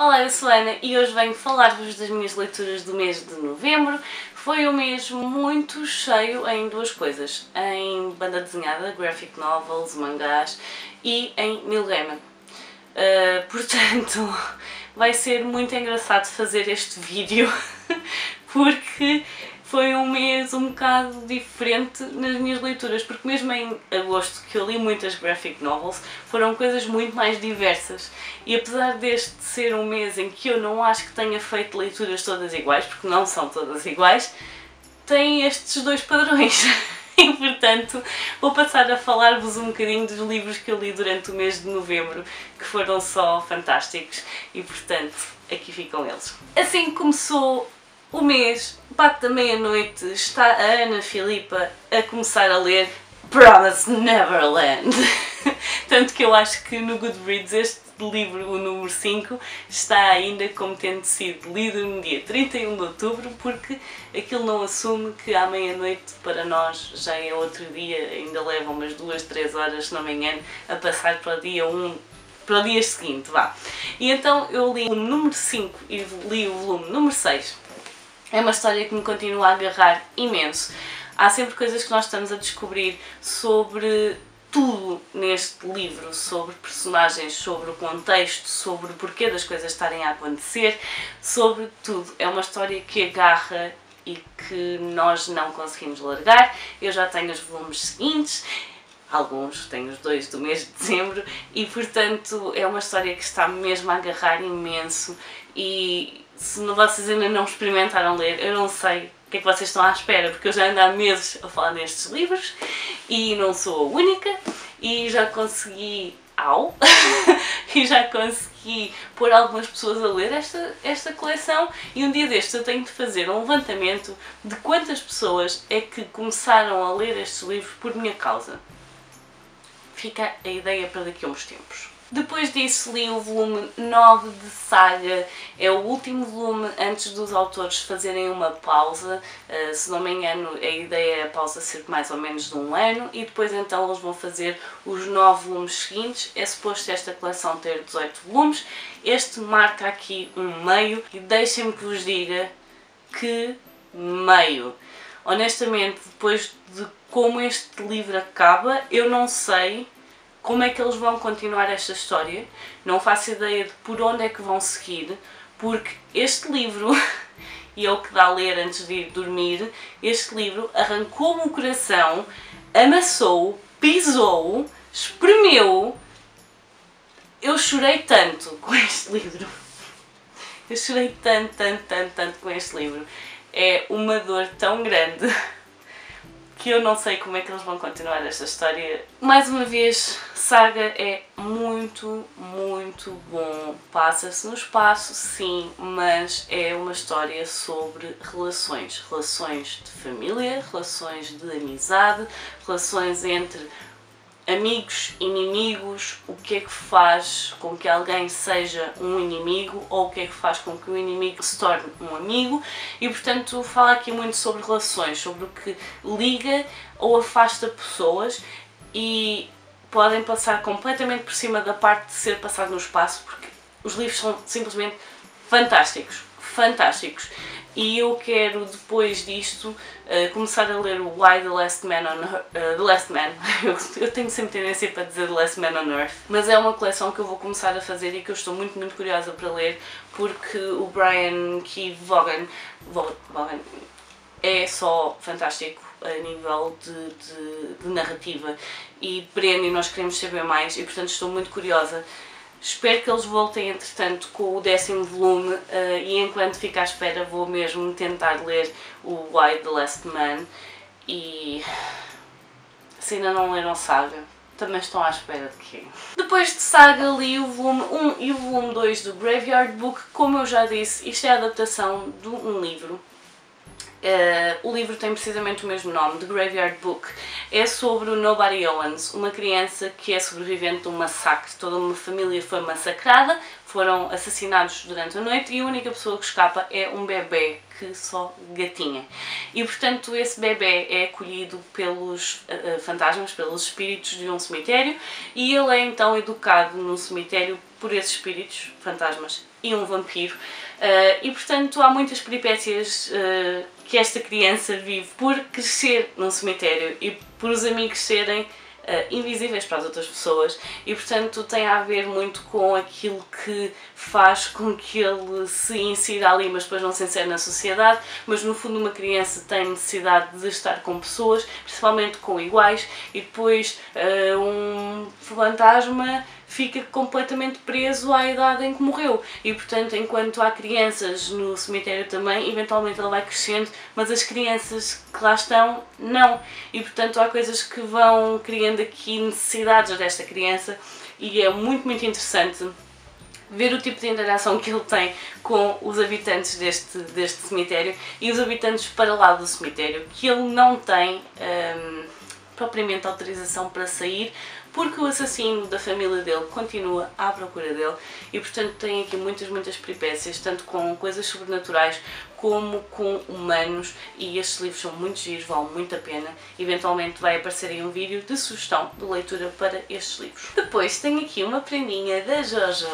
Olá, eu sou a Ana e hoje venho falar-vos das minhas leituras do mês de novembro. Foi um mês muito cheio em duas coisas, em banda desenhada, graphic novels, mangás e em Neil Gaiman. Portanto, vai ser muito engraçado fazer este vídeo porque foi um mês um bocado diferente nas minhas leituras, porque mesmo em agosto, que eu li muitas graphic novels, foram coisas muito mais diversas. E apesar deste ser um mês em que eu não acho que tenha feito leituras todas iguais, porque não são todas iguais, tem estes dois padrões. E portanto vou passar a falar-vos um bocadinho dos livros que eu li durante o mês de novembro, que foram só fantásticos, e portanto aqui ficam eles. Assim que começou o mês, bate da meia-noite, está a Ana Filipa a começar a ler Promised Neverland. Tanto que eu acho que no Goodreads este livro, o número 5, está ainda como tendo sido lido no dia 31 de outubro, porque aquilo não assume que à meia-noite para nós já é outro dia, ainda leva umas 2, 3 horas, se não me engano, a passar para o dia 1, para o dia seguinte, vá. E então eu li o número 5 e li o volume número 6. É uma história que me continua a agarrar imenso. Há sempre coisas que nós estamos a descobrir sobre tudo neste livro, sobre personagens, sobre o contexto, sobre o porquê das coisas estarem a acontecer, sobre tudo. É uma história que agarra e que nós não conseguimos largar. Eu já tenho os volumes seguintes, alguns, tenho os 2 do mês de dezembro, e portanto é uma história que está mesmo a agarrar imenso. E se vocês ainda não experimentaram ler, eu não sei o que é que vocês estão à espera, porque eu já ando há meses a falar nestes livros e não sou a única, e já consegui e já consegui pôr algumas pessoas a ler esta coleção, e um dia destes eu tenho de fazer um levantamento de quantas pessoas é que começaram a ler estes livros por minha causa. Fica a ideia para daqui a uns tempos. Depois disso li o volume 9 de Saga, é o último volume antes dos autores fazerem uma pausa. Se não me engano, a ideia é a pausa ser mais ou menos de um ano, e depois então eles vão fazer os 9 volumes seguintes. É suposto esta coleção ter 18 volumes, este marca aqui um meio, e deixem-me que vos diga que meio. Honestamente, depois de como este livro acaba, eu não sei como é que eles vão continuar esta história, não faço ideia de por onde é que vão seguir, porque este livro, e é o que dá a ler antes de ir dormir, este livro arrancou-me o coração, amassou, pisou, espremeu. Eu chorei tanto com este livro. Eu chorei tanto, tanto, tanto, tanto com este livro. É uma dor tão grande que eu não sei como é que eles vão continuar esta história. Mais uma vez, Saga é muito, muito bom. Passa-se no espaço, sim, mas é uma história sobre relações. Relações de família, relações de amizade, relações entre amigos, inimigos, o que é que faz com que alguém seja um inimigo, ou o que é que faz com que o inimigo se torne um amigo. E portanto fala aqui muito sobre relações, sobre o que liga ou afasta pessoas, e podem passar completamente por cima da parte de ser passado no espaço, porque os livros são simplesmente fantásticos, fantásticos. E eu quero, depois disto, começar a ler o Why the Last Man on Earth. The Last Man. Eu tenho sempre tendência para dizer The Last Man on Earth. Mas é uma coleção que eu vou começar a fazer e que eu estou muito, muito curiosa para ler, porque o Brian K. Vaughan é só fantástico a nível de narrativa e prende, e nós queremos saber mais, e portanto estou muito curiosa. Espero que eles voltem, entretanto, com o 10º volume, e enquanto fico à espera vou mesmo tentar ler o Why the Last Man. E se ainda não leram Saga, também estão à espera de quê? Depois de Saga li o volume 1 e o volume 2 do Graveyard Book. Como eu já disse, isto é a adaptação de um livro. O livro tem precisamente o mesmo nome, The Graveyard Book. É sobre o Nobody Owens, uma criança que é sobrevivente de um massacre. Toda uma família foi massacrada, foram assassinados durante a noite, e a única pessoa que escapa é um bebê que só gatinha. E portanto esse bebê é acolhido pelos fantasmas, pelos espíritos de um cemitério, e ele é então educado num cemitério por esses espíritos, fantasmas e um vampiro. E portanto há muitas peripécias que esta criança vive por crescer num cemitério e por os amigos serem invisíveis para as outras pessoas, e portanto tem a ver muito com aquilo que faz com que ele se insira ali, mas depois não se insere na sociedade. Mas no fundo uma criança tem necessidade de estar com pessoas, principalmente com iguais, e depois um fantasma fica completamente preso à idade em que morreu, e portanto enquanto há crianças no cemitério também, eventualmente ele vai crescendo, mas as crianças que lá estão, não. E portanto há coisas que vão criando aqui necessidades desta criança, e é muito interessante ver o tipo de interação que ele tem com os habitantes deste cemitério e os habitantes para lá do cemitério, que ele não tem propriamente autorização para sair, porque o assassino da família dele continua à procura dele, e portanto tem aqui muitas peripécias, tanto com coisas sobrenaturais como com humanos, e estes livros são muito giros, valem muito a pena. Eventualmente vai aparecer aí um vídeo de sugestão de leitura para estes livros. Depois tenho aqui uma prendinha da Jojo,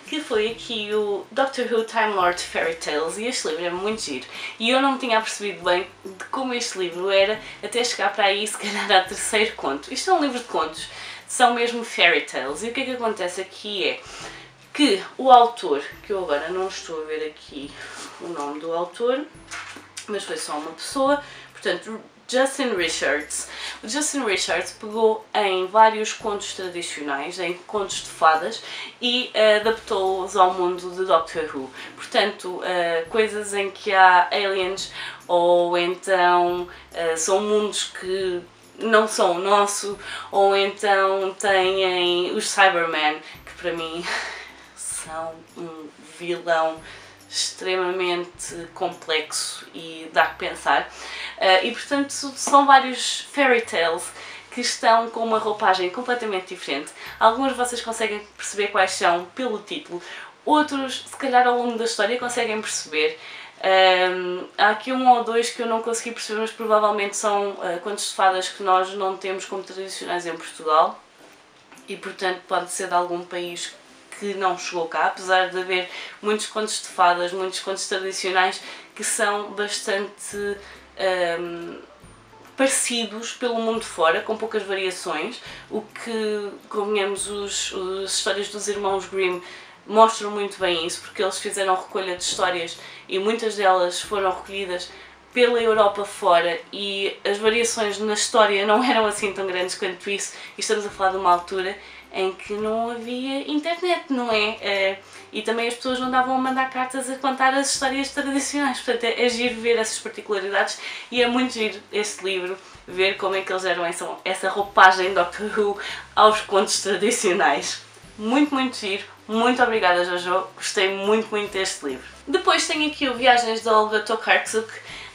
que foi aqui o Doctor Who Time Lord Fairy Tales, e este livro é muito giro, e eu não me tinha percebido bem de como este livro era, até chegar para aí se calhar ao terceiro conto. Isto é um livro de contos, são mesmo fairy tales, e o que é que acontece aqui é que o autor, que eu agora não estou a ver aqui o nome do autor, mas foi só uma pessoa, portanto Justin Richards. O Justin Richards pegou em vários contos tradicionais, em contos de fadas, e adaptou-os ao mundo de Doctor Who. Portanto, coisas em que há aliens, ou então são mundos que não são o nosso, ou então têm os Cybermen, que para mim são um vilão extremamente complexo e dá que pensar. E portanto são vários fairy tales que estão com uma roupagem completamente diferente. Alguns vocês conseguem perceber quais são pelo título, outros se calhar ao longo da história conseguem perceber. Há aqui um ou dois que eu não consegui perceber, mas provavelmente são contos de fadas que nós não temos como tradicionais em Portugal, e portanto pode ser de algum país que não chegou cá, apesar de haver muitos contos de fadas, muitos contos tradicionais que são bastante parecidos pelo mundo fora, com poucas variações, o que, convenhamos, as histórias dos irmãos Grimm mostram muito bem isso, porque eles fizeram recolha de histórias e muitas delas foram recolhidas pela Europa fora, e as variações na história não eram assim tão grandes quanto isso, e estamos a falar de uma altura em que não havia internet, não é? E também as pessoas não davam a mandar cartas a contar as histórias tradicionais, portanto é giro ver essas particularidades, e é muito giro este livro, ver como é que eles deram essa roupagem Doctor Who aos contos tradicionais. Muito giro. Muito obrigada, Jojo, gostei muito deste livro. Depois tenho aqui o Viagens da Olga Tokarczuk,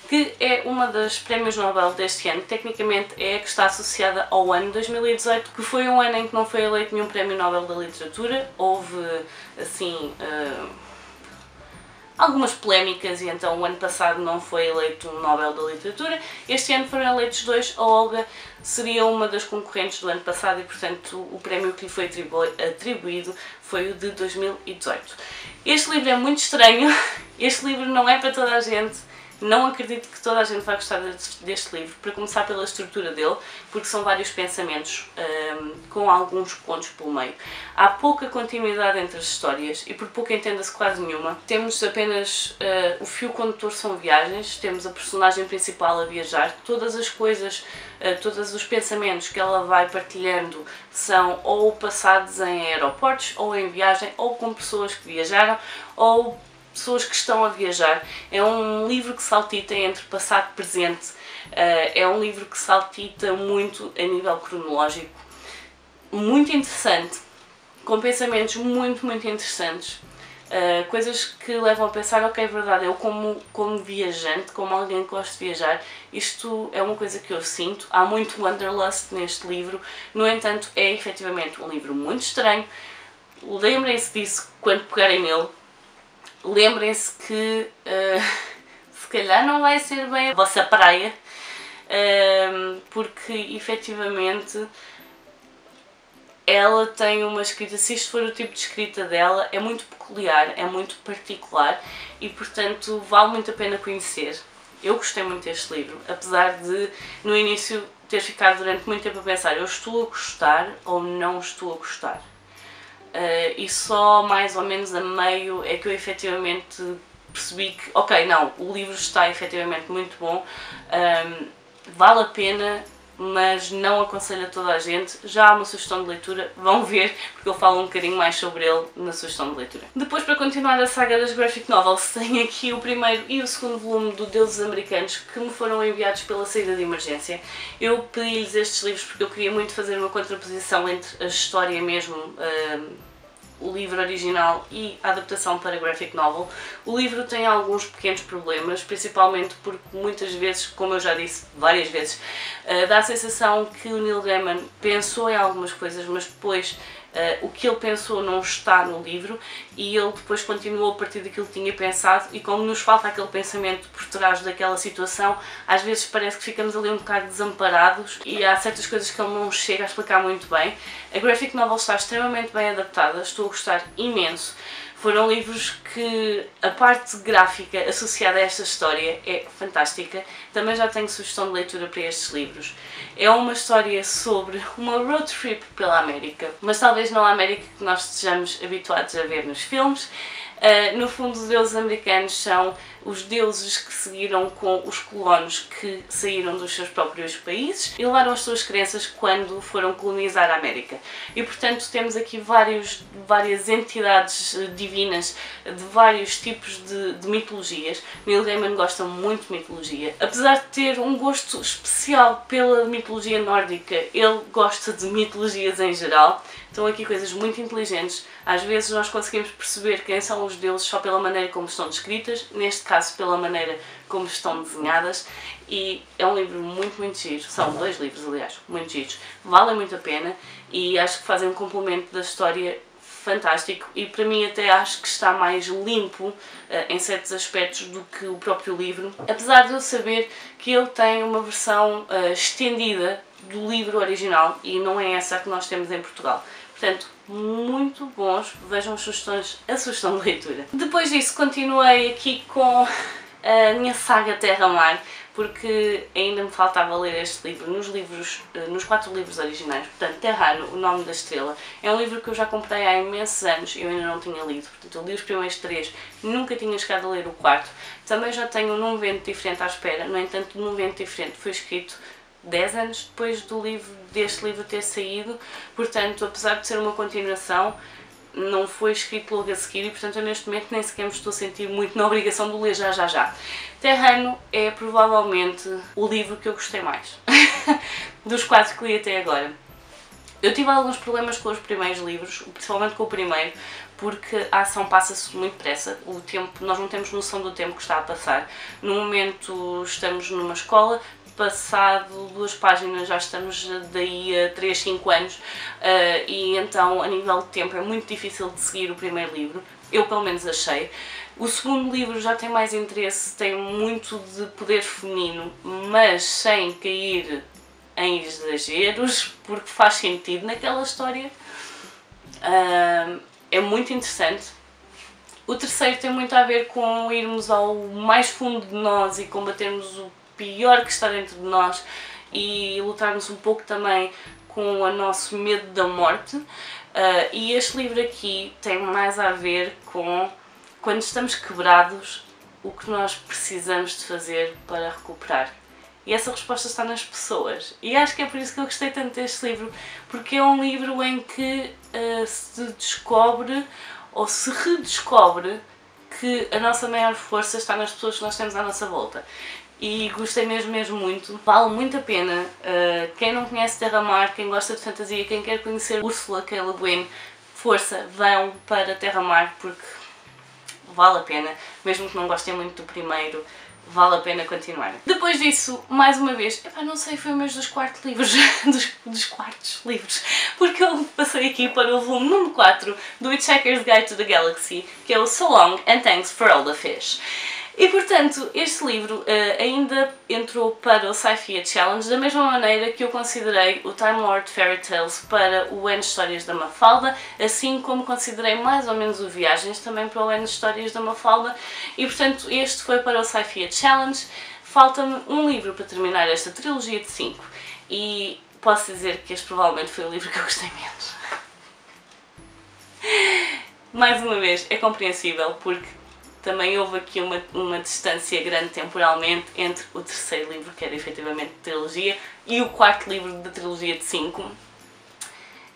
que é uma das prémios Nobel deste ano. Tecnicamente é a que está associada ao ano 2018, que foi um ano em que não foi eleito nenhum prémio Nobel da Literatura. Houve, assim, algumas polémicas, e então o ano passado não foi eleito um Nobel da Literatura. Este ano foram eleitos dois. A Olga seria uma das concorrentes do ano passado, e portanto o prémio que lhe foi atribuído foi o de 2018. Este livro é muito estranho, este livro não é para toda a gente. Não acredito que toda a gente vai gostar deste livro, para começar pela estrutura dele, porque são vários pensamentos com alguns contos pelo meio. Há pouca continuidade entre as histórias, e por pouco entenda-se quase nenhuma. Temos apenas o fio condutor, são viagens, temos a personagem principal a viajar, todas as coisas, todos os pensamentos que ela vai partilhando são ou passados em aeroportos, ou em viagem, ou com pessoas que viajaram, ou pessoas que estão a viajar. É um livro que saltita entre passado e presente, é um livro que saltita muito a nível cronológico, muito interessante, com pensamentos muito interessantes, coisas que levam a pensar, ok, é verdade, eu como viajante, como alguém que gosta de viajar, isto é uma coisa que eu sinto. Há muito wanderlust neste livro, no entanto é efetivamente um livro muito estranho. Lembrem-se disso quando pegarem nele. Lembrem-se que se calhar não vai ser bem a vossa praia, porque efetivamente ela tem uma escrita, se isto for o tipo de escrita dela, é muito peculiar, é muito particular e, portanto, vale muito a pena conhecer. Eu gostei muito deste livro, apesar de, no início, ter ficado durante muito tempo a pensar, eu estou a gostar ou não estou a gostar? E só mais ou menos a meio é que eu efetivamente percebi que, ok, não, o livro está efetivamente muito bom, vale a pena, mas não aconselho a toda a gente. Já há uma sugestão de leitura, vão ver, porque eu falo um bocadinho mais sobre ele na sugestão de leitura. Depois, para continuar a saga das graphic novels, tenho aqui o primeiro e o segundo volume do Deuses Americanos, que me foram enviados pela saída de emergência. Eu pedi-lhes estes livros porque eu queria muito fazer uma contraposição entre a história mesmo, o livro original e a adaptação para graphic novel. O livro tem alguns pequenos problemas, principalmente porque muitas vezes, como eu já disse várias vezes, dá a sensação que o Neil Gaiman pensou em algumas coisas, mas depois o que ele pensou não está no livro e ele depois continuou a partir daquilo que tinha pensado, e como nos falta aquele pensamento por trás daquela situação, às vezes parece que ficamos ali um bocado desamparados e há certas coisas que ele não chega a explicar muito bem. A graphic novel está extremamente bem adaptada, estou a gostar imenso. Foram livros que a parte gráfica associada a esta história é fantástica. Também já tenho sugestão de leitura para estes livros. É uma história sobre uma road trip pela América, mas talvez não a América que nós estejamos habituados a ver nos filmes. No fundo, os deuses americanos são os deuses que seguiram com os colonos que saíram dos seus próprios países e levaram as suas crenças quando foram colonizar a América. E, portanto, temos aqui várias entidades divinas de vários tipos de mitologias. Neil Gaiman gosta muito de mitologia. Apesar de ter um gosto especial pela mitologia nórdica, ele gosta de mitologias em geral. Estão aqui coisas muito inteligentes. Às vezes nós conseguimos perceber quem são os deuses só pela maneira como estão descritas, neste caso pela maneira como estão desenhadas, e é um livro muito giro. São 2 livros, aliás, muito giros. Valem muito a pena e acho que fazem um complemento da história fantástico, e para mim até acho que está mais limpo em certos aspectos do que o próprio livro, apesar de eu saber que ele tem uma versão estendida do livro original e não é essa que nós temos em Portugal. Portanto, muito bons, vejam as sugestões, a sugestão de leitura. Depois disso continuei aqui com a minha saga Terra-Mar, porque ainda me faltava ler este livro nos 4 livros originais. Portanto, Terrano, O Nome da Estrela, é um livro que eu já comprei há imensos anos e eu ainda não tinha lido. Portanto, eu li os primeiros 3, nunca tinha chegado a ler o 4. Também já tenho Num Vento Diferente à espera, no entanto, Num Vento Diferente foi escrito 10 anos depois deste livro ter saído, portanto, apesar de ser uma continuação, não foi escrito logo a seguir e, portanto, eu neste momento nem sequer me estou a sentir muito na obrigação de ler já. Terrano é provavelmente o livro que eu gostei mais dos 4 que li até agora. Eu tive alguns problemas com os primeiros livros, principalmente com o primeiro, porque a ação passa-se muito depressa, o tempo, nós não temos noção do tempo que está a passar. No momento estamos numa escola, passado 2 páginas já estamos daí a 3, 5 anos, e então a nível de tempo é muito difícil de seguir o primeiro livro, eu pelo menos achei. O segundo livro já tem mais interesse, tem muito de poder feminino, mas sem cair em exageros, porque faz sentido naquela história, é muito interessante. O terceiro tem muito a ver com irmos ao mais fundo de nós e combatermos o pior que está dentro de nós e lutarmos um pouco também com o nosso medo da morte. E este livro aqui tem mais a ver com quando estamos quebrados, o que nós precisamos de fazer para recuperar. E essa resposta está nas pessoas. E acho que é por isso que eu gostei tanto deste livro, porque é um livro em que se descobre ou se redescobre que a nossa maior força está nas pessoas que nós temos à nossa volta. E gostei mesmo muito, vale muito a pena. Quem não conhece Terra-Mar, quem gosta de fantasia, quem quer conhecer Ursula K. Le Guin, força, vão para Terra-Mar porque vale a pena, mesmo que não gostem muito do primeiro, vale a pena continuar. Depois disso, mais uma vez, não sei, foi o mês dos quartos livros, dos quartos livros, porque eu passei aqui para o volume número 4 do Hitchhiker's Guide to the Galaxy, que é o So Long and Thanks for All the Fish. E portanto, este livro ainda entrou para o Sci-Fi Challenge da mesma maneira que eu considerei o Time Lord Fairy Tales para o N Histórias da Mafalda, assim como considerei mais ou menos o Viagens também para o N Histórias da Mafalda, e portanto este foi para o Sci-Fi Challenge. Falta-me um livro para terminar esta trilogia de 5 e posso dizer que este provavelmente foi o livro que eu gostei menos. Mais uma vez, é compreensível porque também houve aqui uma distância grande temporalmente entre o terceiro livro, que era efetivamente de trilogia, e o quarto livro da trilogia de 5.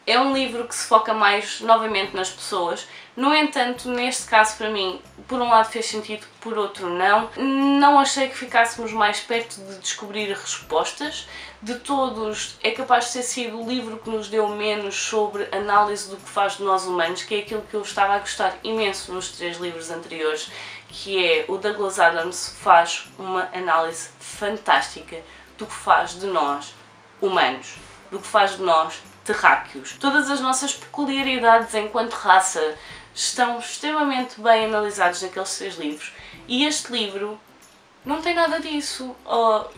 É um livro que se foca mais novamente nas pessoas, no entanto, neste caso para mim, por um lado fez sentido, por outro não. Não achei que ficássemos mais perto de descobrir respostas. De todos, é capaz de ter sido o livro que nos deu menos sobre análise do que faz de nós humanos, que é aquilo que eu estava a gostar imenso nos 3 livros anteriores, que é o Douglas Adams faz uma análise fantástica do que faz de nós humanos, do que faz de nós terráqueos. Todas as nossas peculiaridades enquanto raça estão extremamente bem analisados naqueles 3 livros, e este livro não tem nada disso.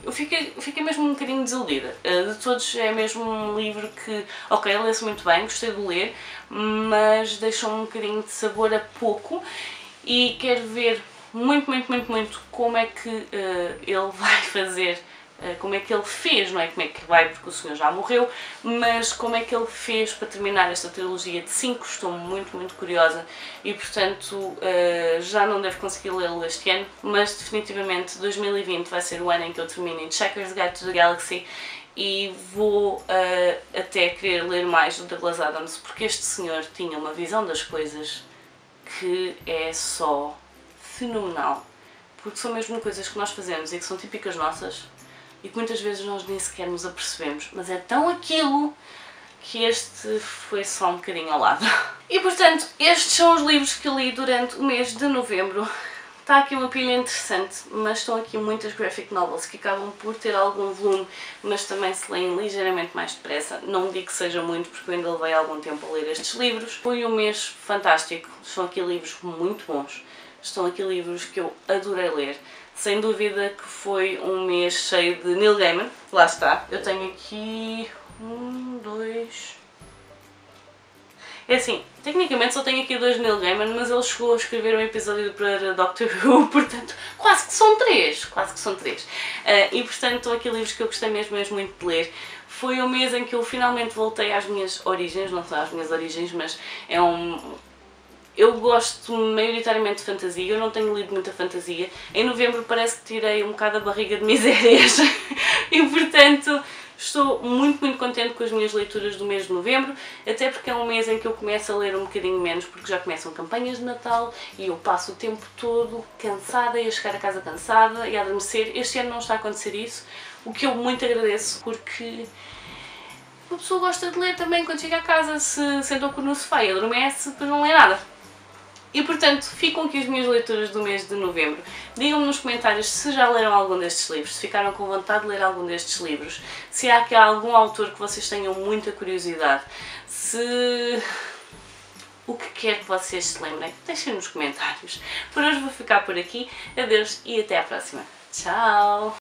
Eu fiquei mesmo um bocadinho desiludida. De todos é mesmo um livro que, ok, lê-se muito bem, gostei de ler, mas deixou-me um bocadinho de sabor a pouco e quero ver muito como é que ele vai fazer, como é que ele fez, não é como é que vai, porque o senhor já morreu, mas como é que ele fez para terminar esta trilogia de 5, estou muito curiosa e portanto já não devo conseguir lê-lo este ano, mas definitivamente 2020 vai ser o ano em que eu termino em Checkers Guide to the Galaxy e vou até querer ler mais do Douglas Adams, porque este senhor tinha uma visão das coisas que é só fenomenal, porque são mesmo coisas que nós fazemos e que são típicas nossas, e que muitas vezes nós nem sequer nos apercebemos, mas é tão aquilo que este foi só um bocadinho ao lado. E portanto, estes são os livros que li durante o mês de novembro. Está aqui uma pilha interessante, mas estão aqui muitas graphic novels que acabam por ter algum volume, mas também se leem ligeiramente mais depressa. Não digo que seja muito, porque eu ainda levei algum tempo a ler estes livros. Foi um mês fantástico, estão aqui livros muito bons, estão aqui livros que eu adorei ler. Sem dúvida que foi um mês cheio de Neil Gaiman, lá está. Eu tenho aqui 1, 2... É assim, tecnicamente só tenho aqui 2 Neil Gaiman, mas ele chegou a escrever um episódio para Doctor Who, portanto quase que são 3, e portanto estão aqui livros que eu gostei mesmo muito de ler. Foi um mês em que eu finalmente voltei às minhas origens, não são as minhas origens, mas é eu gosto maioritariamente de fantasia, eu não tenho lido muita fantasia. Em novembro parece que tirei um bocado a barriga de misérias e portanto estou muito contente com as minhas leituras do mês de novembro, até porque é um mês em que eu começo a ler um bocadinho menos, porque já começam campanhas de Natal e eu passo o tempo todo cansada e a chegar a casa cansada e a adormecer. Este ano não está a acontecer isso, o que eu muito agradeço, porque a pessoa gosta de ler também quando chega a casa, se senta no sofá e adormece, depois não lê nada. E portanto, ficam aqui as minhas leituras do mês de novembro. Digam-me nos comentários se já leram algum destes livros, se ficaram com vontade de ler algum destes livros, se há aqui algum autor que vocês tenham muita curiosidade, se... o que quer que vocês se lembrem, deixem nos comentários. Por hoje vou ficar por aqui, adeus e até à próxima. Tchau!